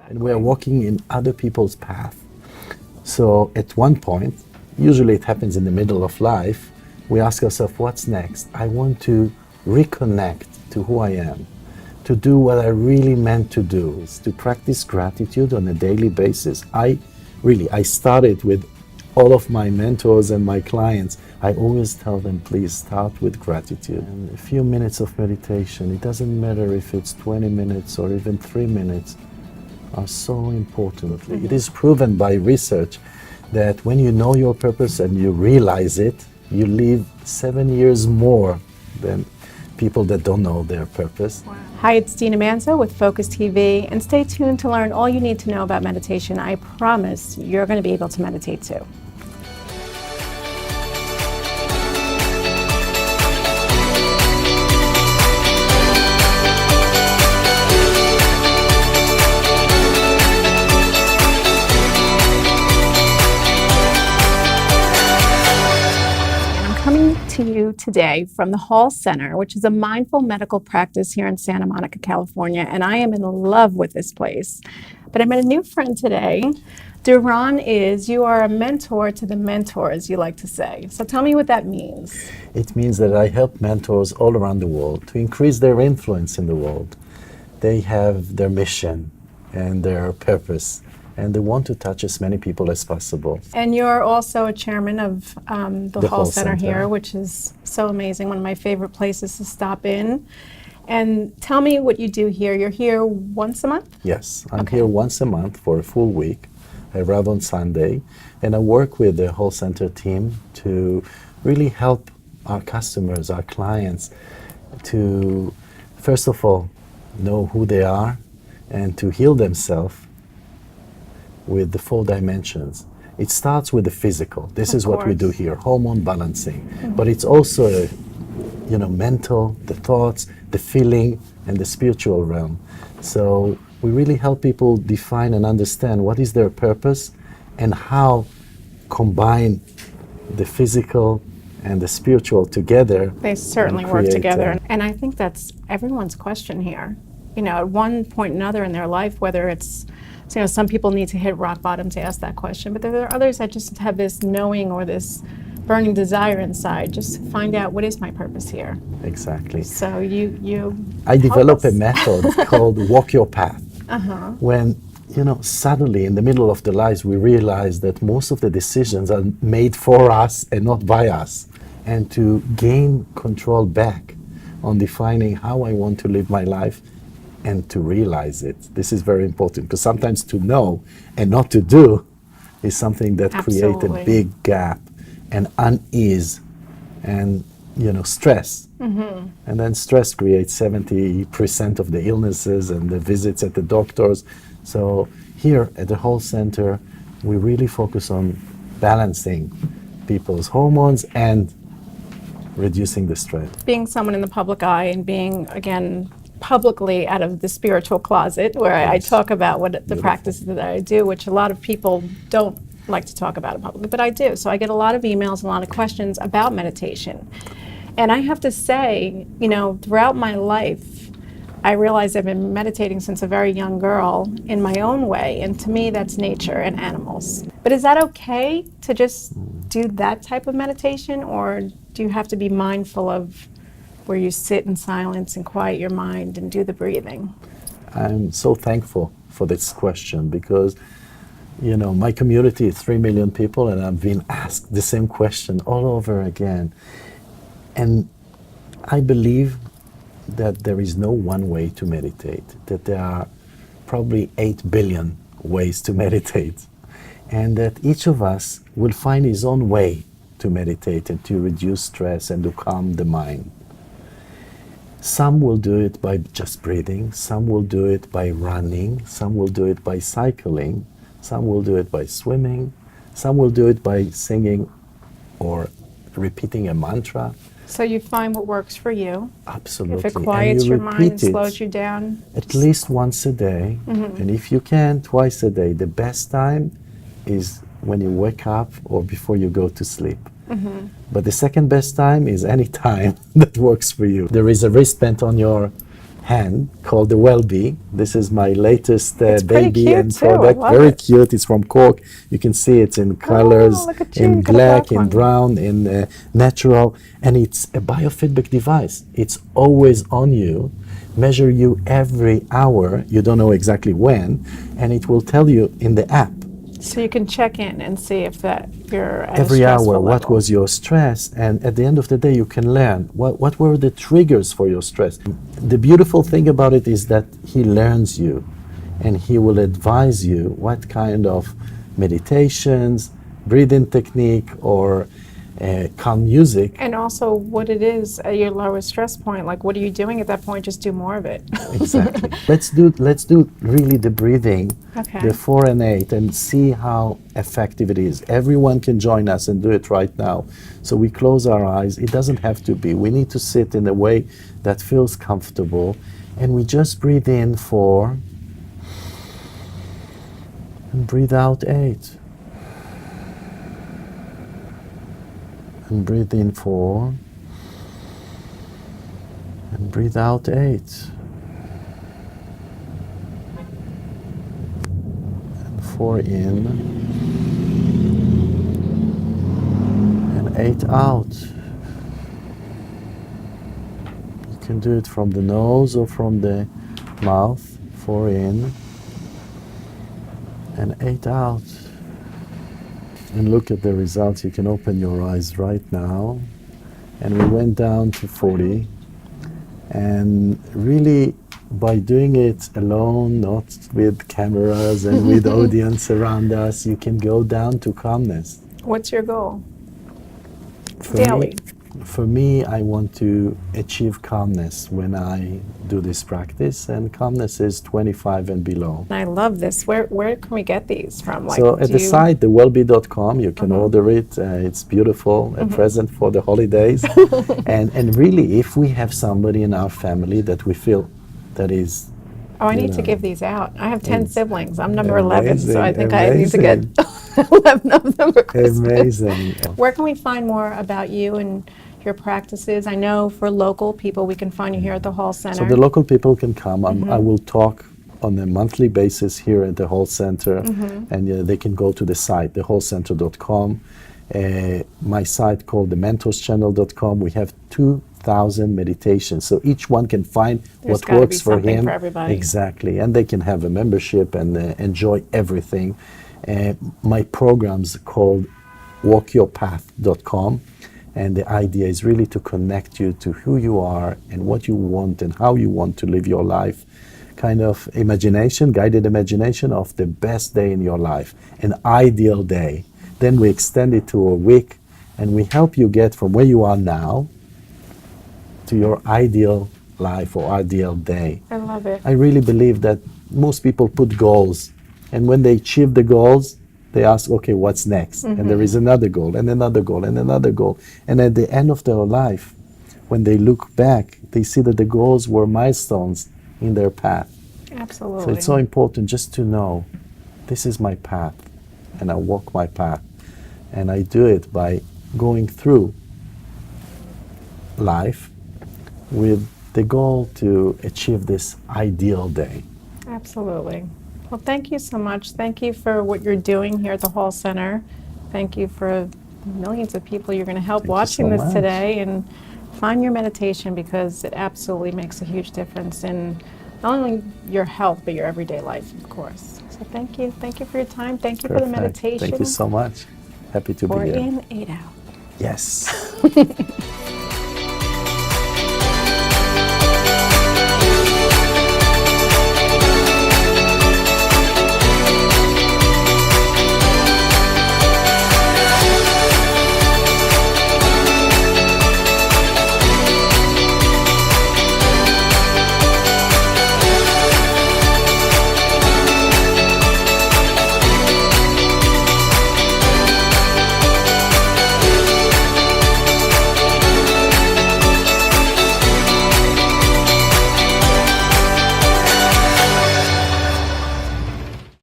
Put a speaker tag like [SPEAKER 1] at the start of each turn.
[SPEAKER 1] And we are walking in other people's path. So at one point, usually it happens in the middle of life, we ask ourselves, what's next? I want to reconnect to who I am, to do what I really meant to do, is to practice gratitude on a daily basis. I started with all of my mentors and my clients. I always tell them, please start with gratitude. And a few minutes of meditation, it doesn't matter if it's 20 minutes or even 3 minutes, are so important. It is proven by research that when you know your purpose and you realize it, you live 7 years more than people that don't know their purpose.
[SPEAKER 2] Wow. Hi, it's Dina Manzo with Focus TV, and stay tuned to learn all you need to know about meditation. I promise you're going to be able to meditate too. To you today from the Hall Center, which is a mindful medical practice here in Santa Monica, California, and I am in love with this place. But I met a new friend today. Doron you are a mentor to the mentors, you like to say. So tell me what that means.
[SPEAKER 1] It means that I help mentors all around the world to increase their influence in the world. They have their mission and their purpose, and they want to touch as many people as possible.
[SPEAKER 2] And you're also a chairman of the Hall Center here, which is so amazing, one of my favorite places to stop in. And tell me what you do here. You're here once a month?
[SPEAKER 1] Yes, I'm here once a month for a full week. I arrive on Sunday, and I work with the Hall Center team to really help our customers, our clients, to, first of all, know who they are and to heal themselves with the 4 dimensions. It starts with the physical. This is what we do here, hormone balancing. But it's also, mental, the thoughts, the feeling, and the spiritual realm. So we really help people define and understand what is their purpose and how combine the physical and the spiritual together.
[SPEAKER 2] They certainly work together. And I think that's everyone's question here. At one point or another in their life, whether it's some people need to hit rock bottom to ask that question, but there are others that just have this knowing or this burning desire inside, just to find out what is my purpose here.
[SPEAKER 1] Exactly.
[SPEAKER 2] So
[SPEAKER 1] I developed a method called Walk Your Path. When, suddenly in the middle of the lives, we realize that most of the decisions are made for us and not by us. And to gain control back on defining how I want to live my life, and to realize it. This is very important, because sometimes to know and not to do is something that creates a big gap and unease and stress. And then stress creates 70% of the illnesses and the visits at the doctors. So here at the Hall Center, we really focus on balancing people's hormones and reducing the stress.
[SPEAKER 2] Being someone in the public eye and being, again, publicly out of the spiritual closet, where I talk about what the practices that I do, which a lot of people don't like to talk about it publicly, but I do. So I get a lot of emails, a lot of questions about meditation. And I have to say, throughout my life, I realize I've been meditating since a very young girl in my own way, and to me that's nature and animals. But is that okay to just do that type of meditation, or do you have to be mindful of where you sit in silence and quiet your mind and do the breathing?
[SPEAKER 1] I'm so thankful for this question, because my community is 3 million people, and I've been asked the same question all over again. And I believe that there is no one way to meditate, that there are probably 8 billion ways to meditate, and that each of us will find his own way to meditate and to reduce stress and to calm the mind. Some will do it by just breathing, some will do it by running, some will do it by cycling, some will do it by swimming, some will do it by singing or repeating a mantra.
[SPEAKER 2] So you find what works for you.
[SPEAKER 1] Absolutely.
[SPEAKER 2] If it quiets your mind and slows you down.
[SPEAKER 1] At least once a day, and if you can, twice a day. The best time is when you wake up or before you go to sleep. But the second best time is any time that works for you. There is a wristband on your hand called the Well-Be. This is my latest
[SPEAKER 2] pretty
[SPEAKER 1] baby
[SPEAKER 2] cute
[SPEAKER 1] and
[SPEAKER 2] too. I
[SPEAKER 1] product.
[SPEAKER 2] love
[SPEAKER 1] Very
[SPEAKER 2] it.
[SPEAKER 1] cute. It's from cork. You can see it's in colors,
[SPEAKER 2] look at you.
[SPEAKER 1] in
[SPEAKER 2] You got a
[SPEAKER 1] black,
[SPEAKER 2] black
[SPEAKER 1] in
[SPEAKER 2] one.
[SPEAKER 1] brown, in natural, and it's a biofeedback device. It's always on you, measure you every hour. You don't know exactly when, and it will tell you in the app.
[SPEAKER 2] So you can check in and see if that you're at
[SPEAKER 1] Every
[SPEAKER 2] a stressful
[SPEAKER 1] hour,
[SPEAKER 2] level.
[SPEAKER 1] what was your stress? And at the end of the day, you can learn what were the triggers for your stress. The beautiful thing about it is that he learns you, and he will advise you what kind of meditations, breathing technique, or calm music.
[SPEAKER 2] And also what it is at your lowest stress point. Like, what are you doing at that point? Just do more of it.
[SPEAKER 1] Exactly. Let's do really the breathing,
[SPEAKER 2] Okay.
[SPEAKER 1] the 4 and 8, and see how effective it is. Everyone can join us and do it right now. So we close our eyes. It doesn't have to be. We need to sit in a way that feels comfortable, and we just breathe in 4 and breathe out 8. And breathe in 4 and breathe out 8. And 4 in and 8 out. You can do it from the nose or from the mouth. 4 in and 8 out. And look at the results. You can open your eyes right now. And we went down to 40. And really, by doing it alone, not with cameras and with audience around us, you can go down to calmness.
[SPEAKER 2] What's your goal?
[SPEAKER 1] Daily. For me, I want to achieve calmness when I do this practice, and calmness is 25 and below.
[SPEAKER 2] I love this. Where can we get these from? Like,
[SPEAKER 1] so at the site, thewellbe.com, you can order it. It's beautiful, a present for the holidays. and really, if we have somebody in our family that we feel that is...
[SPEAKER 2] Oh, I need to give these out. I have 10 siblings. I'm number 11, so I think I need to get 11 of them for Christmas.
[SPEAKER 1] Amazing.
[SPEAKER 2] Where can we find more about you and your practices? I know for local people, we can find you here at the Hall Center.
[SPEAKER 1] So the local people can come. I will talk on a monthly basis here at the Hall Center, and they can go to the site, thehallcenter.com. My site called thementorschannel.com. We have 2,000 meditations, so each one can find what works for him.
[SPEAKER 2] For everybody.
[SPEAKER 1] Exactly, and they can have a membership and enjoy everything. My program's called walkyourpath.com. And the idea is really to connect you to who you are and what you want and how you want to live your life. Kind of imagination, guided imagination of the best day in your life, an ideal day. Then we extend it to a week, and we help you get from where you are now to your ideal life or ideal day.
[SPEAKER 2] I love it.
[SPEAKER 1] I really believe that most people put goals, and when they achieve the goals, they ask, okay, what's next? And there is another goal, and another goal, and another goal. And at the end of their life, when they look back, they see that the goals were milestones in their path.
[SPEAKER 2] Absolutely.
[SPEAKER 1] So it's so important just to know, this is my path, and I walk my path. And I do it by going through life with the goal to achieve this ideal day.
[SPEAKER 2] Absolutely. Well, thank you so much. Thank you for what you're doing here at the Hall Center. Thank you for millions of people you're going to help watching this today, and find your meditation, because it absolutely makes a huge difference in not only your health, but your everyday life, of course. So thank you. Thank you for your time. Thank you for the meditation.
[SPEAKER 1] Thank you so much. Happy to be here.
[SPEAKER 2] 4 in, 8 out.
[SPEAKER 1] Yes.